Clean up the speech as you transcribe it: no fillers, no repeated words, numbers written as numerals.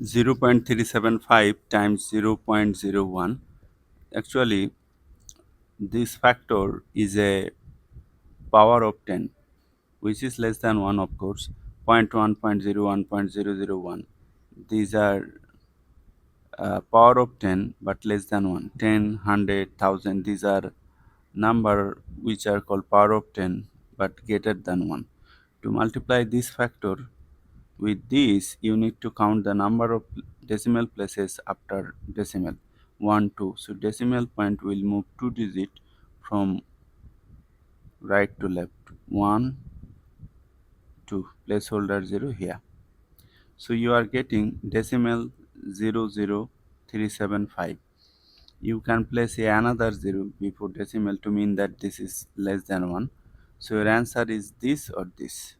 0.375 times 0.01. Actually, this factor is a power of 10, which is less than 1, of course. 0 0.1, 0 0.01, 0.001. These are power of 10 but less than 1. 10, 100, 1000. These are number which are called power of 10 but greater than 1. To multiply this factor with this, you need to count the number of decimal places after decimal 1, 2. So decimal point will move 2 digit from right to left 1, 2, placeholder 0 here. So you are getting decimal 00375. You can place another 0 before decimal to mean that this is less than 1. So your answer is this or this.